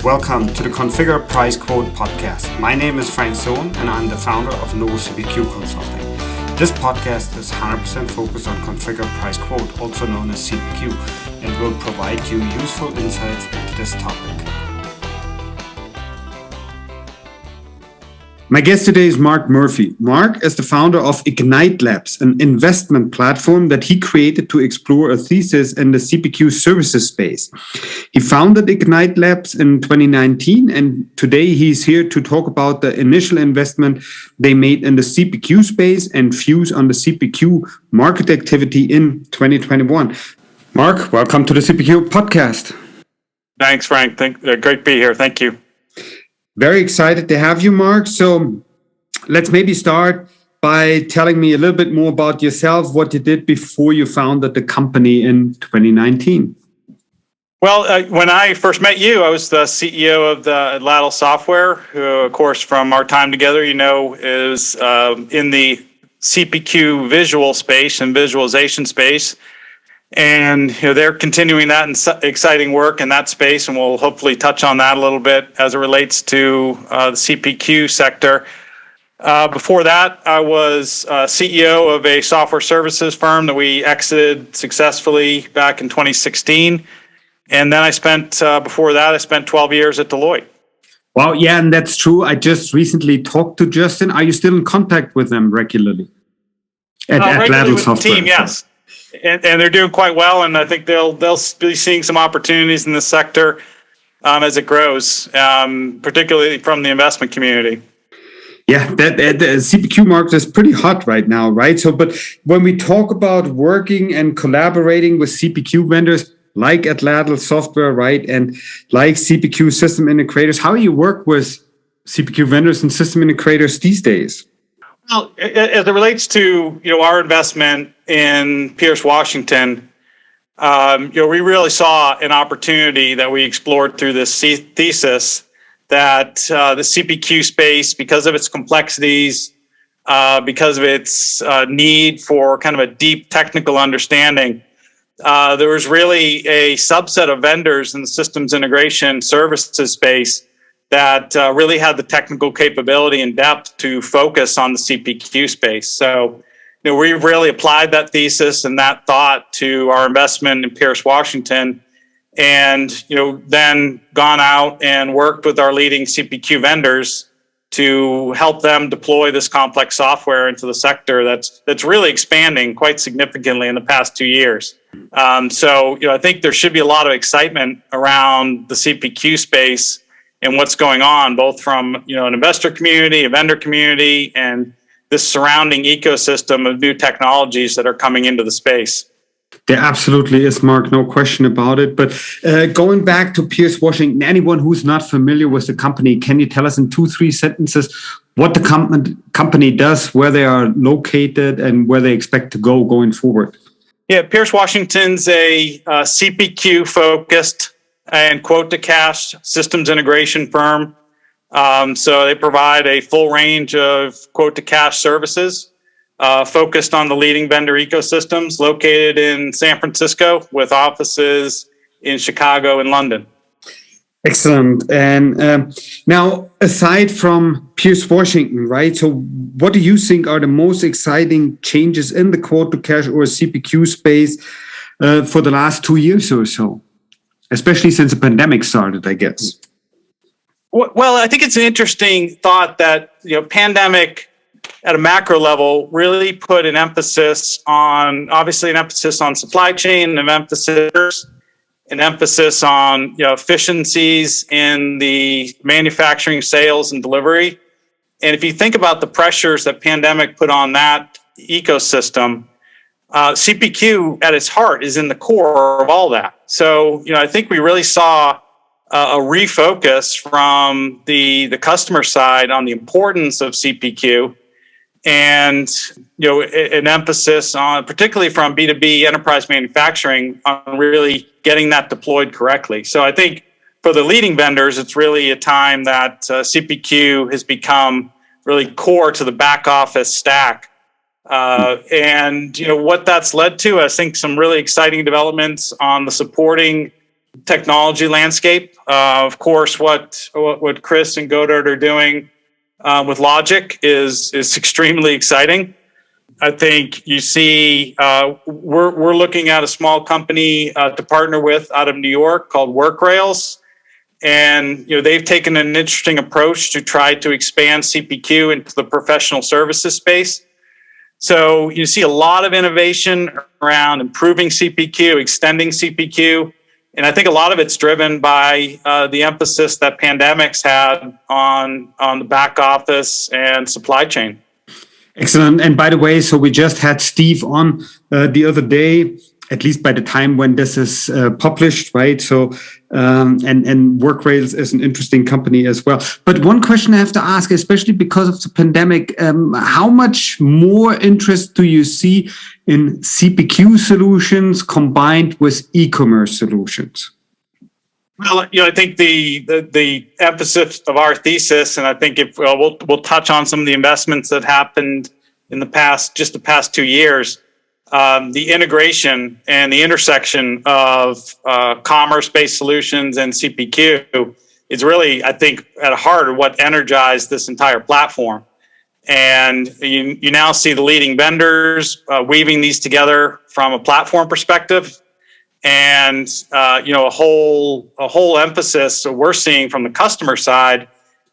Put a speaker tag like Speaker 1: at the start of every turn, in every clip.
Speaker 1: Welcome to the Configure Price Quote podcast. My name is Frank Sohn and I'm the founder of No CPQ Consulting. This podcast is 100% focused on Configure Price Quote, also known as CPQ, and will provide you useful insights into this topic. My guest today is Marc Murphy. Marc is the founder of Ignite Labs, an investment platform that he created to explore a thesis in the CPQ services space. He founded Ignite Labs in 2019, and today he's here to talk about the initial investment they made in the CPQ space and views on the CPQ market activity in 2021. Marc, welcome to the CPQ podcast.
Speaker 2: Thanks, Frank. Great to be here. Thank you.
Speaker 1: Very excited to have you, Marc. So let's maybe start by telling me a little bit more about yourself, what you did before you founded the company in 2019.
Speaker 2: Well, when I first met you, I was the CEO of the Atlatl Software, who, of course, from our time together, is in the CPQ visual space and visualization space. And they're continuing that exciting work in that space, and we'll hopefully touch on that a little bit as it relates to the CPQ sector. Before that, I was CEO of a software services firm that we exited successfully back in 2016. And then before that, I spent 12 years at Deloitte.
Speaker 1: Well, yeah, and that's true. I just recently talked to Justin. Are you still in contact with them regularly?
Speaker 2: At Atlatl Software. Team, yes. And they're doing quite well, and I think they'll be seeing some opportunities in the sector as it grows, particularly from the investment community.
Speaker 1: Yeah, the CPQ market is pretty hot right now, right? So, but when we talk about working and collaborating with CPQ vendors like Atlatl Software, right, and like CPQ system integrators, how do you work with CPQ vendors and system integrators these days?
Speaker 2: Well, as it relates to our investment in Pierce, Washington, we really saw an opportunity that we explored through this thesis that the CPQ space, because of its complexities, because of its need for kind of a deep technical understanding, there was really a subset of vendors in the systems integration services space that really had the technical capability and depth to focus on the CPQ space. So, we really applied that thesis and that thought to our investment in Pierce, Washington, and then gone out and worked with our leading CPQ vendors to help them deploy this complex software into the sector that's really expanding quite significantly in the past 2 years. So, I think there should be a lot of excitement around the CPQ space and what's going on, both from an investor community, a vendor community, and this surrounding ecosystem of new technologies that are coming into the space.
Speaker 1: There absolutely is, Marc, no question about it. But going back to Pierce, Washington, anyone who's not familiar with the company, can you tell us in 2-3 sentences what the company does, where they are located, and where they expect to go going forward?
Speaker 2: Yeah, Pierce, Washington's a CPQ-focused and quote-to-cash systems integration firm. So they provide a full range of quote-to-cash services focused on the leading vendor ecosystems located in San Francisco with offices in Chicago and London.
Speaker 1: Excellent. And now, aside from Pierce, Washington, right? So what do you think are the most exciting changes in the quote-to-cash or CPQ space for the last 2 years or so? Especially since the pandemic started, I guess.
Speaker 2: Well, I think it's an interesting thought that pandemic at a macro level really put an emphasis on supply chain, an emphasis on efficiencies in the manufacturing, sales, and delivery. And if you think about the pressures that pandemic put on that ecosystem, CPQ at its heart is in the core of all that. So, I think we really saw a refocus from the customer side on the importance of CPQ and, an emphasis on, particularly from B2B enterprise manufacturing, on really getting that deployed correctly. So I think for the leading vendors, it's really a time that CPQ has become really core to the back office stack. And what that's led to, I think some really exciting developments on the supporting technology landscape. Of course, what Chris and Godard are doing with Logic is extremely exciting. I think you see we're looking at a small company to partner with out of New York called WorkRails, and they've taken an interesting approach to try to expand CPQ into the professional services space. So you see a lot of innovation around improving CPQ, extending CPQ, and I think a lot of it's driven by the emphasis that pandemics had on the back office and supply chain.
Speaker 1: Excellent. And by the way, so we just had Steve on the other day, at least by the time when this is published, right? So, and WorkRails is an interesting company as well. But one question I have to ask, especially because of the pandemic, how much more interest do you see in CPQ solutions combined with e-commerce solutions?
Speaker 2: Well, I think the emphasis of our thesis, and I think if we'll touch on some of the investments that happened in the past 2 years, the integration and the intersection of commerce-based solutions and CPQ is really, I think, at the heart of what energized this entire platform. And you now see the leading vendors weaving these together from a platform perspective. And a whole emphasis we're seeing from the customer side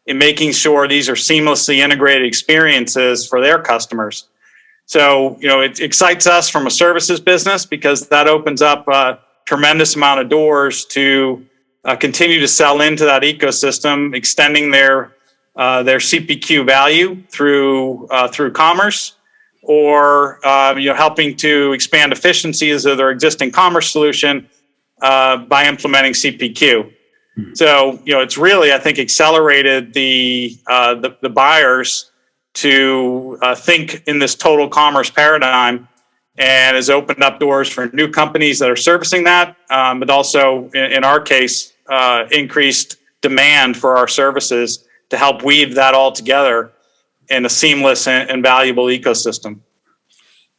Speaker 2: in making sure these are seamlessly integrated experiences for their customers. So it excites us from a services business because that opens up a tremendous amount of doors to continue to sell into that ecosystem, extending their CPQ value through commerce, or helping to expand efficiencies of their existing commerce solution by implementing CPQ. So it's really, I think, accelerated the buyers to think in this total commerce paradigm, and has opened up doors for new companies that are servicing that, but also in our case, increased demand for our services to help weave that all together in a seamless and valuable ecosystem.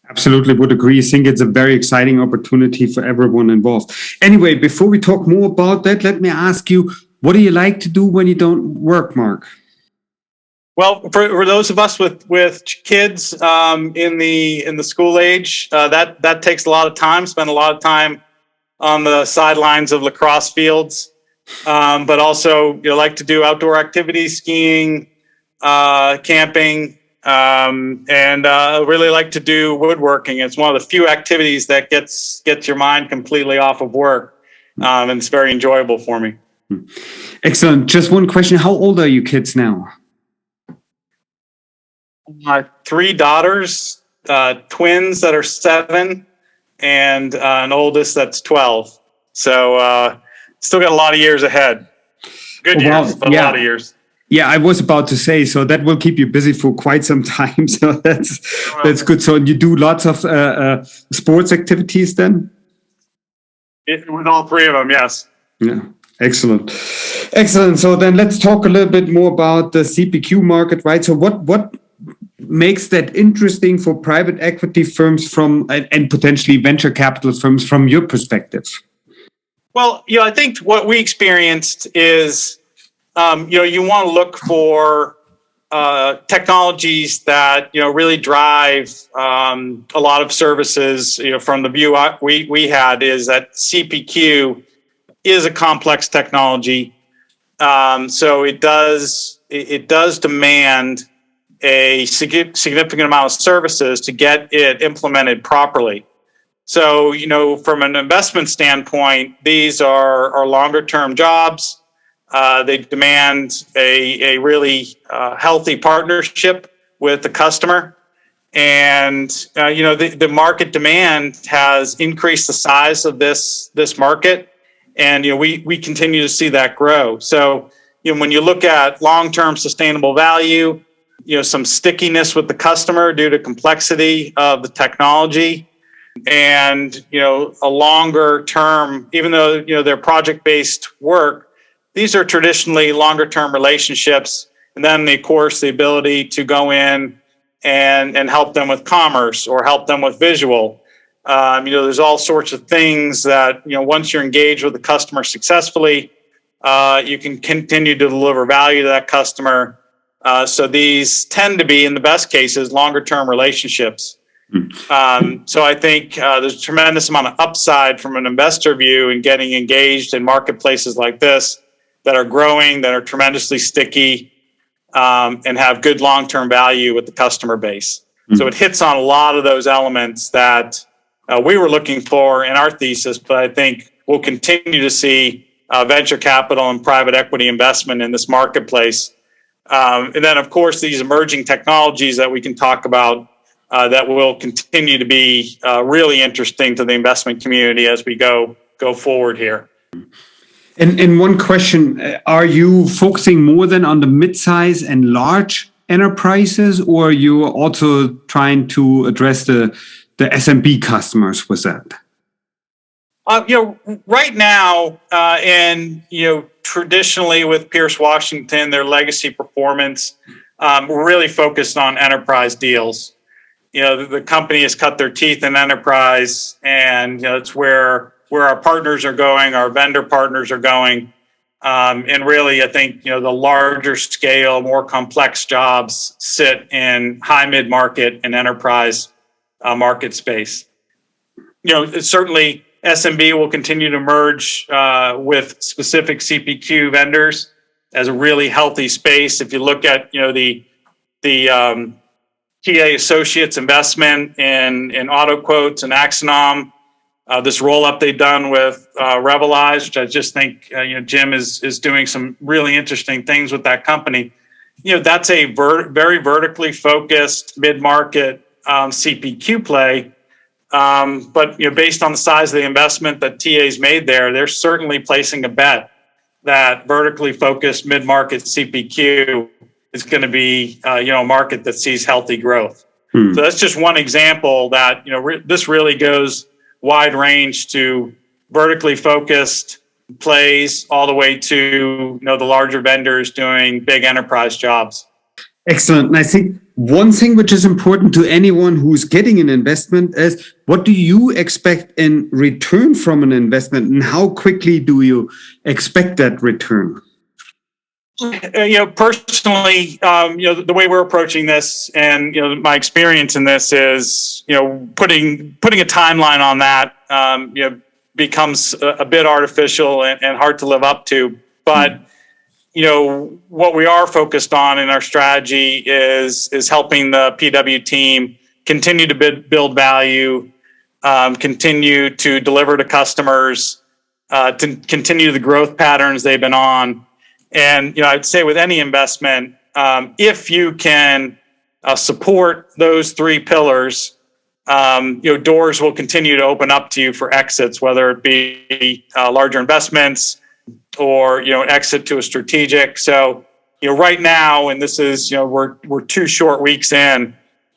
Speaker 1: Absolutely would agree. I think it's a very exciting opportunity for everyone involved. Anyway, before we talk more about that, let me ask you, what do you like to do when you don't work, Marc?
Speaker 2: Well, for those of us with kids in the school age, that takes a lot of time. Spend a lot of time on the sidelines of lacrosse fields, but also like to do outdoor activities, skiing, camping, and really like to do woodworking. It's one of the few activities that gets your mind completely off of work, and it's very enjoyable for me.
Speaker 1: Excellent. Just one question: how old are you kids now?
Speaker 2: 3 daughters, twins that are 7, and an oldest that's 12. So still got a lot of years ahead. Good years, but a lot of years.
Speaker 1: Yeah, I was about to say, so that will keep you busy for quite some time. So that's good. So you do lots of sports activities then?
Speaker 2: With all 3 of them, yes.
Speaker 1: Yeah, excellent. So then let's talk a little bit more about the CPQ market, right? So what makes that interesting for private equity firms and potentially venture capital firms from your perspective?
Speaker 2: Well, I think what we experienced is, you want to look for technologies that really drive a lot of services. From the view we had is that CPQ is a complex technology, so it does demand a significant amount of services to get it implemented properly. So, from an investment standpoint, these are longer term jobs. They demand a really healthy partnership with the customer. And, the market demand has increased the size of this market. And, we continue to see that grow. So, when you look at long-term sustainable value, some stickiness with the customer due to complexity of the technology, and a longer term, even though they're project-based work, these are traditionally longer term relationships. And then of course the ability to go in and help them with commerce or help them with visual. There's all sorts of things that, once you're engaged with the customer successfully, you can continue to deliver value to that customer. So these tend to be, in the best cases, longer term relationships. So I think there's a tremendous amount of upside from an investor view in getting engaged in marketplaces like this that are growing, that are tremendously sticky, and have good long-term value with the customer base. So it hits on a lot of those elements that we were looking for in our thesis, but I think we'll continue to see venture capital and private equity investment in this marketplace. And then, of course, these emerging technologies that we can talk about that will continue to be really interesting to the investment community as we go forward here.
Speaker 1: And one question, are you focusing more than on the mid-size and large enterprises, or are you also trying to address the SMB customers with that?
Speaker 2: Right now, and traditionally with Pierce Washington, their legacy performance, we're really focused on enterprise deals. The company has cut their teeth in enterprise, and it's where our partners are going, our vendor partners are going. And really, I think, the larger scale, more complex jobs sit in high mid-market and enterprise market space. Certainly SMB will continue to merge with specific CPQ vendors as a really healthy space. If you look at, the TA Associates investment in AutoQuotes and Axonom, this roll-up they've done with Revelize, which I just think Jim is doing some really interesting things with that company. That's a very vertically focused mid-market CPQ play. But based on the size of the investment that TA's made there, they're certainly placing a bet that vertically focused mid-market CPQ is going to be a market that sees healthy growth. So that's just one example that this really goes wide range to vertically focused plays all the way to the larger vendors doing big enterprise jobs.
Speaker 1: Excellent. And I think one thing which is important to anyone who's getting an investment is, what do you expect in return from an investment, and how quickly do you expect that return?
Speaker 2: Personally, the way we're approaching this, and my experience in this is, putting a timeline on that, becomes a bit artificial and hard to live up to. But what we are focused on in our strategy is helping the PW team continue to build value, continue to deliver to customers, to continue the growth patterns they've been on. And I'd say with any investment, if you can support those three pillars, doors will continue to open up to you for exits, whether it be larger investments or exit to a strategic. So right now, and this is we're 2 short weeks in,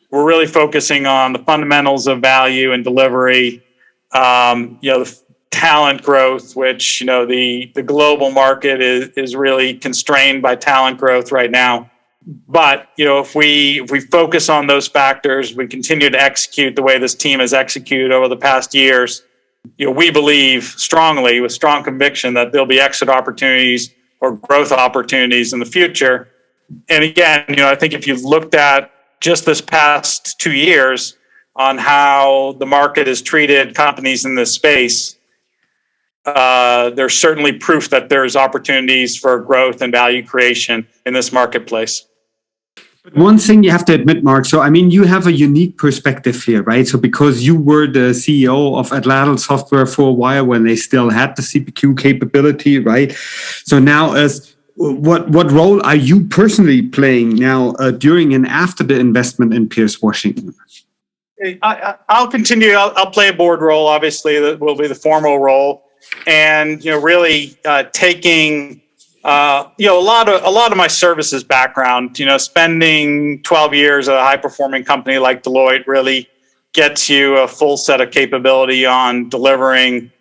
Speaker 2: we're really focusing on the fundamentals of value and delivery. The talent growth, which the global market is really constrained by talent growth right now. But if we focus on those factors, we continue to execute the way this team has executed over the past years, we believe strongly, with strong conviction, that there'll be exit opportunities or growth opportunities in the future. And again, I think if you've looked at just this past 2 years on how the market has treated companies in this space, there's certainly proof that there's opportunities for growth and value creation in this marketplace.
Speaker 1: One thing you have to admit, Marc, so you have a unique perspective here, right? So because you were the CEO of Atlatl Software for a while when they still had the CPQ capability, right? So now, what role are you personally playing now during and after the investment in Pierce Washington?
Speaker 2: I'll continue. I'll play a board role. Obviously, that will be the formal role, and really taking. A lot of my services background, spending 12 years at a high performing company like Deloitte really gets you a full set of capability on delivering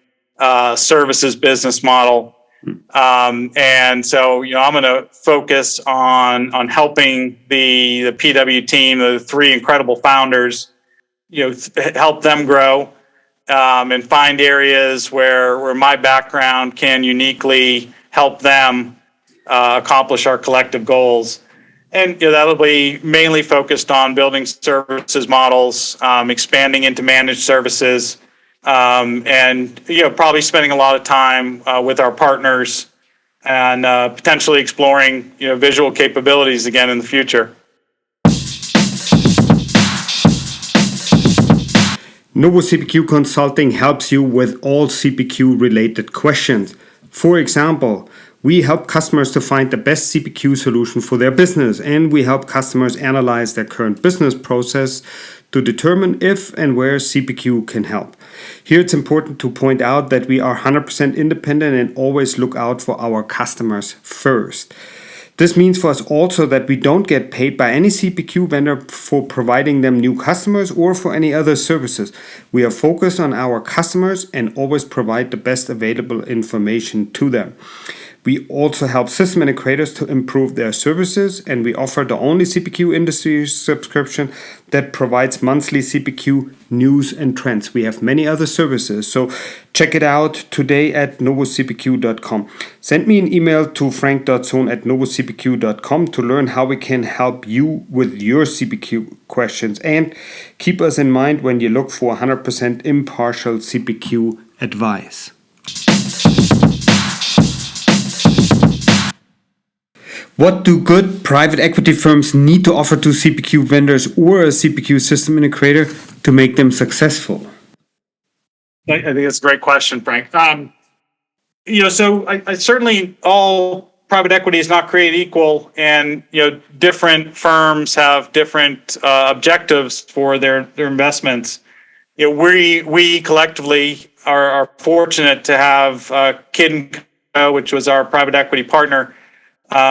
Speaker 2: services business model. And so, I'm going to focus on helping the PW team, the 3 incredible founders, help them grow. and find areas where my background can uniquely help them accomplish our collective goals. And that'll be mainly focused on building services models, expanding into managed services, and probably spending a lot of time with our partners and potentially exploring visual capabilities again in the future.
Speaker 1: Novo CPQ Consulting helps you with all CPQ related questions. For example, we help customers to find the best CPQ solution for their business, and we help customers analyze their current business process to determine if and where CPQ can help. Here it's important to point out that we are 100% independent and always look out for our customers first. This means for us also that we don't get paid by any CPQ vendor for providing them new customers or for any other services. We are focused on our customers and always provide the best available information to them. We also help system integrators to improve their services, and we offer the only CPQ industry subscription that provides monthly CPQ news and trends. We have many other services, so check it out today at novocpq.com. Send me an email to frank.sohn@novocpq.com to learn how we can help you with your CPQ questions, and keep us in mind when you look for 100% impartial CPQ advice. What do good private equity firms need to offer to CPQ vendors or a CPQ system integrator to make them successful?
Speaker 2: I think that's a great question, Frank. So I certainly all private equity is not created equal, and different firms have different objectives for their investments. We collectively are fortunate to have Kidd & Co, which was our private equity partner,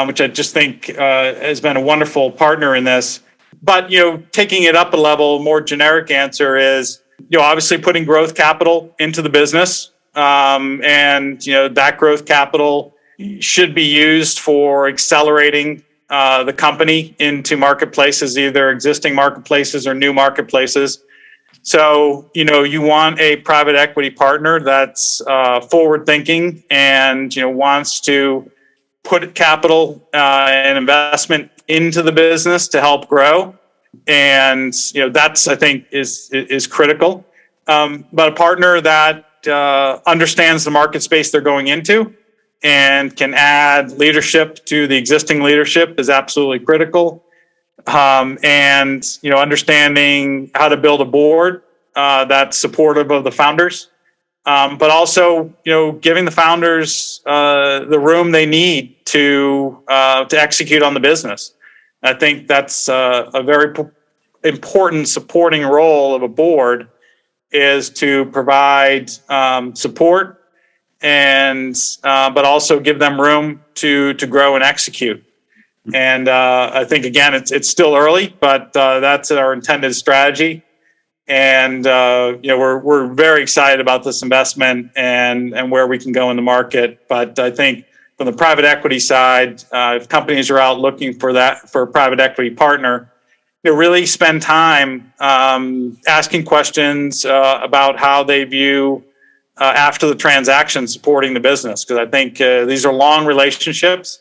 Speaker 2: which I just think has been a wonderful partner in this. But taking it up a level, more generic answer is obviously putting growth capital into the business, and that growth capital should be used for accelerating the company into marketplaces, either existing marketplaces or new marketplaces. So you want a private equity partner that's forward thinking and wants to put capital and investment into the business to help grow, and that's, I think, is critical. But a partner that understands the market space they're going into and can add leadership to the existing leadership is absolutely critical. And understanding how to build a board that's supportive of the founders. But also, giving the founders the room they need to execute on the business. I think that's a very important supporting role of a board, is to provide support and but also give them room to grow and execute. And I think again, it's still early, but that's our intended strategy. And we're very excited about this investment and where we can go in the market. But I think from the private equity side, if companies are out looking for a private equity partner, really spend time asking questions about how they view after the transaction supporting the business, because I think these are long relationships,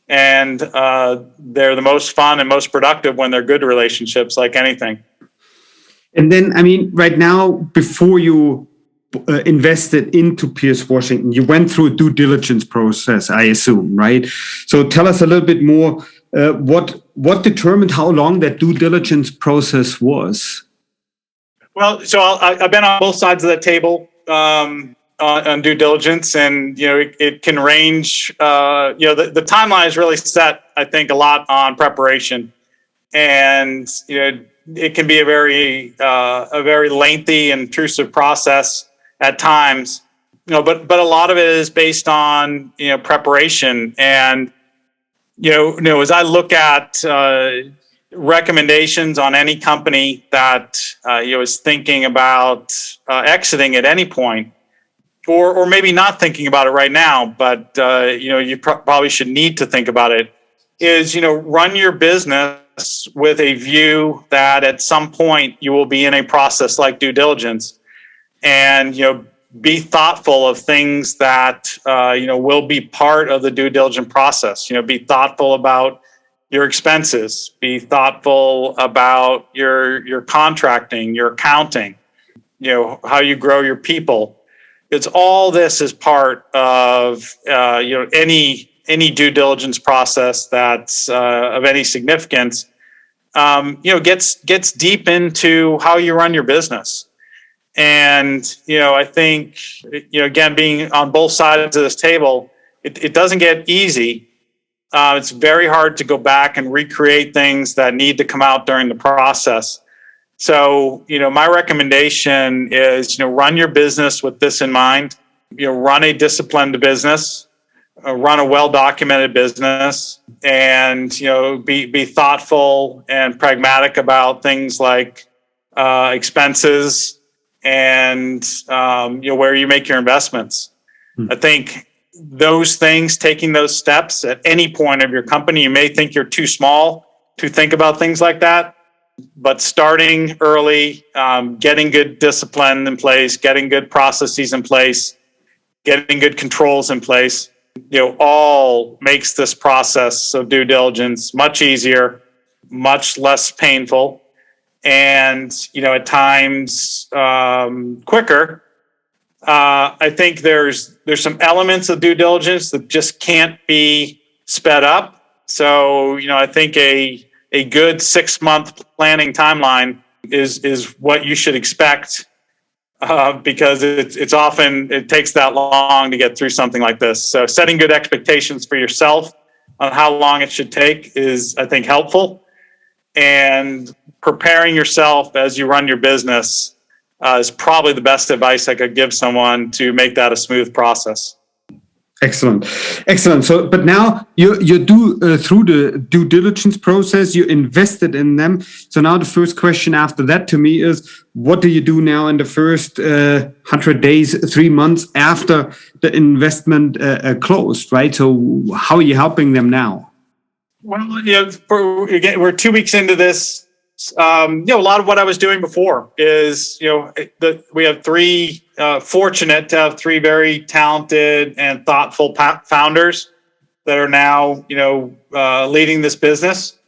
Speaker 2: and they're the most fun and most productive when they're good relationships, like anything.
Speaker 1: And then, right now, before you invested into Pierce Washington, you went through a due diligence process, I assume, right? So tell us a little bit more. What determined how long that due diligence process was?
Speaker 2: Well, so I've been on both sides of the table on due diligence, and it can range. The timeline is really set, I think, a lot on preparation, and it can be a very lengthy and intrusive process at times. But a lot of it is based on preparation. And as I look at recommendations on any company that is thinking about exiting at any point, or maybe not thinking about it right now, but you probably should need to think about it, is run your business with a view that at some point you will be in a process like due diligence. and be thoughtful of things that will be part of the due diligence process. Be thoughtful about your expenses. Be thoughtful about your contracting, your accounting. How you grow your people. It's all this is part of any due diligence process that's of any significance. Gets deep into how you run your business. And, I think, again, being on both sides of this table, it doesn't get easy. It's very hard to go back and recreate things that need to come out during the process. So, my recommendation is, run your business with this in mind. Run a disciplined business, run a well-documented business, and, be thoughtful and pragmatic about things like expenses and where you make your investments. I think those things, taking those steps at any point of your company, you may think you're too small to think about things like that, but starting early, getting good discipline in place, getting good processes in place, getting good controls in place, all makes this process of due diligence much easier, much less painful, and at times quicker. I think there's some elements of due diligence that just can't be sped up. So I think a good 6-month planning timeline is what you should expect, because it's often it takes that long to get through something like this. So setting good expectations for yourself on how long it should take is, I think, helpful. And preparing yourself as you run your business is probably the best advice I could give someone to make that a smooth process.
Speaker 1: Excellent. So, but now you do through the due diligence process, you invested in them. So now the first question after that to me is, what do you do now in the first 100 days, 3 months after the investment closed, right? So how are you helping them now?
Speaker 2: Well, we're 2 weeks into this. A lot of what I was doing before is, we have fortunate to have 3 very talented and thoughtful founders that are now, leading this business.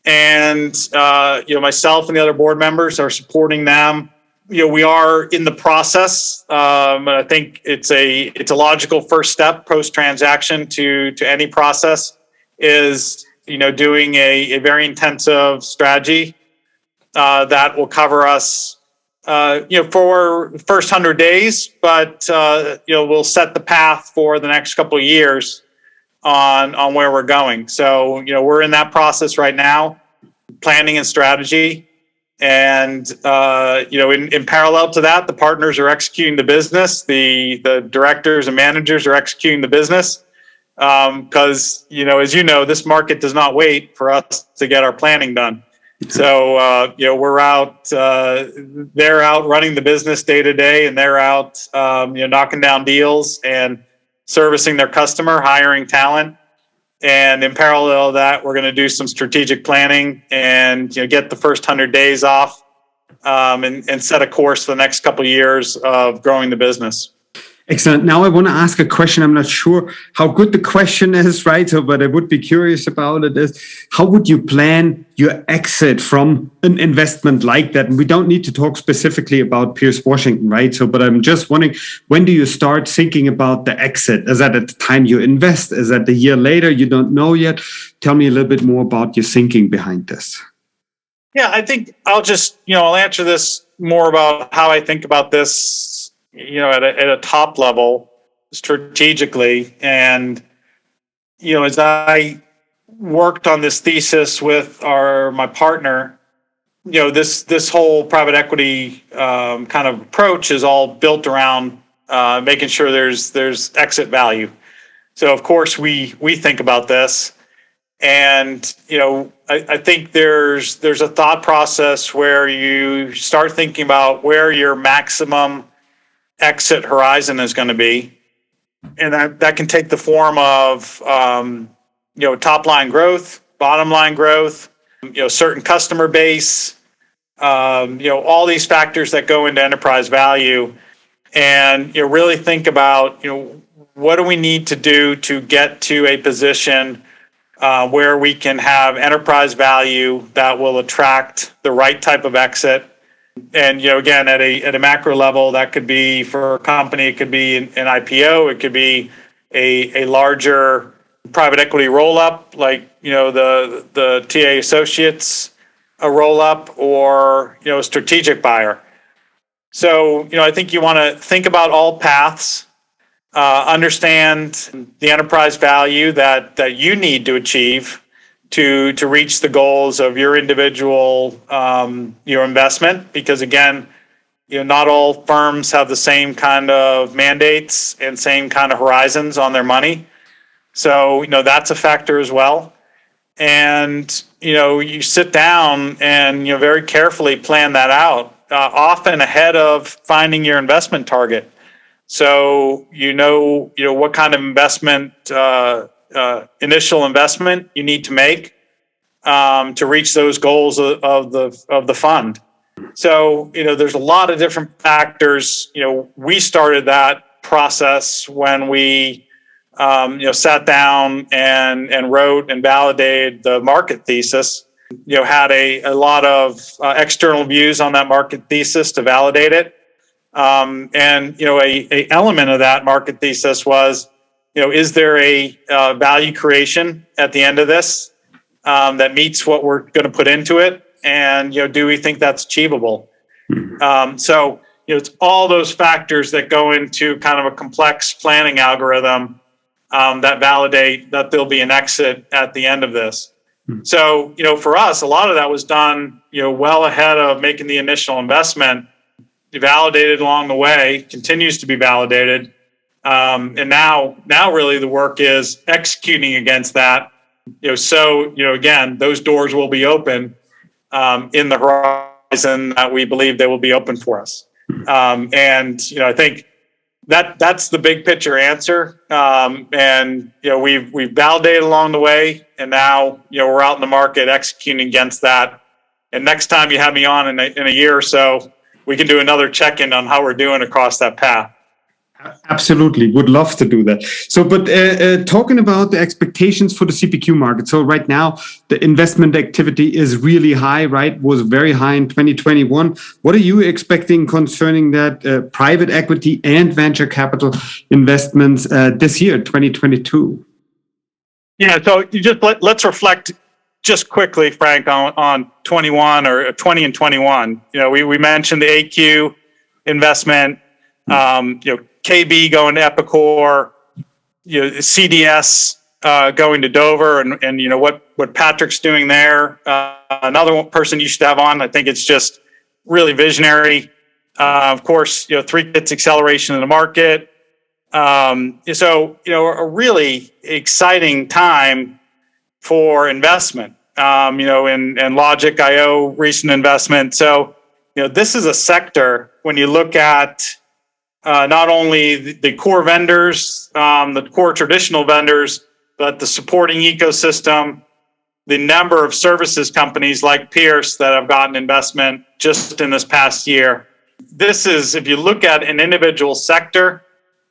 Speaker 2: And, myself and the other board members are supporting them. We are in the process. I think it's a logical first step post-transaction to any process is, doing a very intensive strategy that will cover us, for the first 100 days, but, we'll set the path for the next couple of years on where we're going. So, we're in that process right now, planning and strategy. And, in parallel to that, the partners are executing the business. The directors and managers are executing the business. Because, as this market does not wait for us to get our planning done. So, we're out, they're out running the business day to day, and they're out, knocking down deals and servicing their customer, hiring talent. And in parallel to that, we're going to do some strategic planning and, get the first 100 days off, and set a course for the next couple of years of growing the business.
Speaker 1: Excellent. Now I want to ask a question. I'm not sure how good the question is, right? So, but I would be curious about it is, how would you plan your exit from an investment like that? And we don't need to talk specifically about Pierce Washington, right? So, but I'm just wondering, when do you start thinking about the exit? Is that at the time you invest? Is that a year later? You don't know yet. Tell me a little bit more about your thinking behind this.
Speaker 2: Yeah, I think I'll just, I'll answer this more about how I think about this, at a top level strategically. And, as I worked on this thesis with my partner, this whole private equity kind of approach is all built around making sure there's exit value. So of course we think about this, and I think there's a thought process where you start thinking about where your maximum exit horizon is going to be, and that can take the form of top line growth, bottom line growth, certain customer base, all these factors that go into enterprise value, and really think about what do we need to do to get to a position where we can have enterprise value that will attract the right type of exit. And again, at a macro level, that could be for a company, it could be an IPO, it could be a larger private equity roll up, like the TA Associates a roll up, or a strategic buyer. So I think you want to think about all paths, understand the enterprise value that you need to achieve to reach the goals of your individual your investment, because again, not all firms have the same kind of mandates and same kind of horizons on their money. So that's a factor as well. And you sit down and very carefully plan that out, often ahead of finding your investment target. So what kind of investment, initial investment you need to make to reach those goals of the fund. So there's a lot of different factors. We started that process when we sat down and wrote and validated the market thesis. Had a lot of external views on that market thesis to validate it. And a element of that market thesis was, is there a value creation at the end of this that meets what we're going to put into it, and do we think that's achievable? So it's all those factors that go into kind of a complex planning algorithm that validate that there'll be an exit at the end of this. So for us, a lot of that was done well ahead of making the initial investment. Validated along the way, continues to be validated, and now really the work is executing against that. So again, those doors will be open in the horizon that we believe they will be open for us. And I think that's the big picture answer. And we've validated along the way, and now we're out in the market executing against that. And next time you have me on in a year or so, we can do another check-in on how we're doing across that path.
Speaker 1: Absolutely. Would love to do that. So, but talking about the expectations for the CPQ market. So right now, the investment activity is really high, right? Was very high in 2021. What are you expecting concerning that private equity and venture capital investments this year, 2022?
Speaker 2: Yeah, so let's reflect just quickly, Frank, on 21 or 20 and 21. We mentioned the AQ investment, KB going to Epicor, CDS going to Dover, and what Patrick's doing there. Another person you should have on. I think it's just really visionary. Of course, 3Kit's acceleration in the market. So a really exciting time for investment, in Logic.io recent investment. So, this is a sector, when you look at not only the core vendors, the core traditional vendors, but the supporting ecosystem, the number of services companies like Pierce that have gotten investment just in this past year. This is, if you look at an individual sector,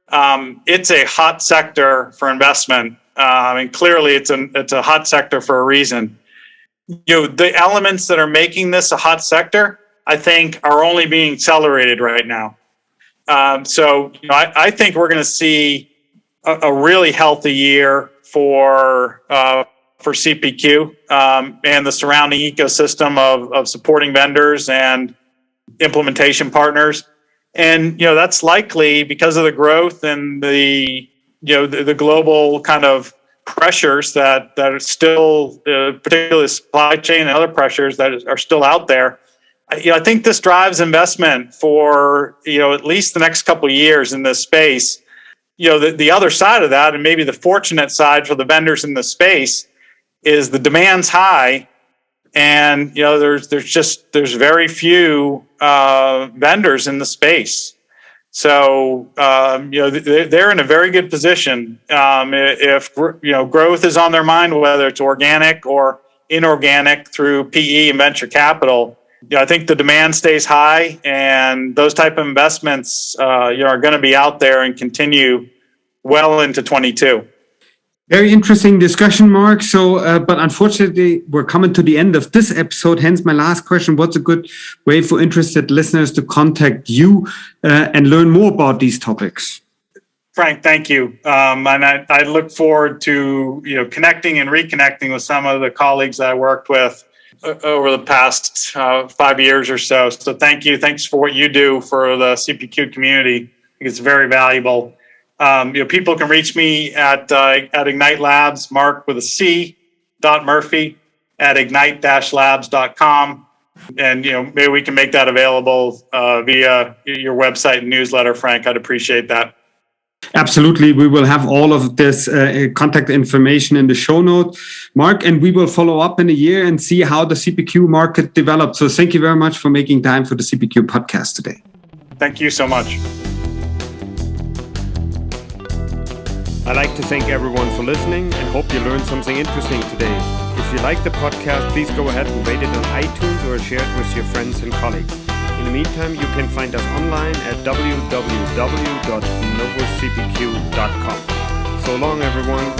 Speaker 2: it's a hot sector for investment. And clearly it's a hot sector for a reason. The elements that are making this a hot sector, I think, are only being accelerated right now. So I think we're going to see a really healthy year for CPQ and the surrounding ecosystem of supporting vendors and implementation partners. And that's likely because of the growth and the global kind of pressures that are still, particularly supply chain and other pressures that are still out there. I think this drives investment for at least the next couple of years in this space. The other side of that, and maybe the fortunate side for the vendors in the space, is the demand's high, and there's very few vendors in the space. So they're in a very good position. If growth is on their mind, whether it's organic or inorganic through PE and venture capital, I think the demand stays high, and those type of investments, are going to be out there and continue well into 22.
Speaker 1: Very interesting discussion, Mark. So, but unfortunately, we're coming to the end of this episode. Hence, my last question: what's a good way for interested listeners to contact you and learn more about these topics?
Speaker 2: Frank, thank you. And I look forward to connecting and reconnecting with some of the colleagues that I worked with over the past 5 years or so. So thank you. Thanks for what you do for the CPQ community. I think it's very valuable. People can reach me at Ignite Labs, Mark with a C, .Murphy at ignite-labs.com. And, maybe we can make that available via your website and newsletter, Frank. I'd appreciate that.
Speaker 1: Absolutely. We will have all of this contact information in the show note, Mark, and we will follow up in a year and see how the CPQ market develops. So thank you very much for making time for the CPQ podcast today.
Speaker 2: Thank you so much.
Speaker 3: I'd like to thank everyone for listening and hope you learned something interesting today. If you like the podcast, please go ahead and rate it on iTunes or share it with your friends and colleagues. In the meantime, you can find us online at www.novocpq.com. So long, everyone.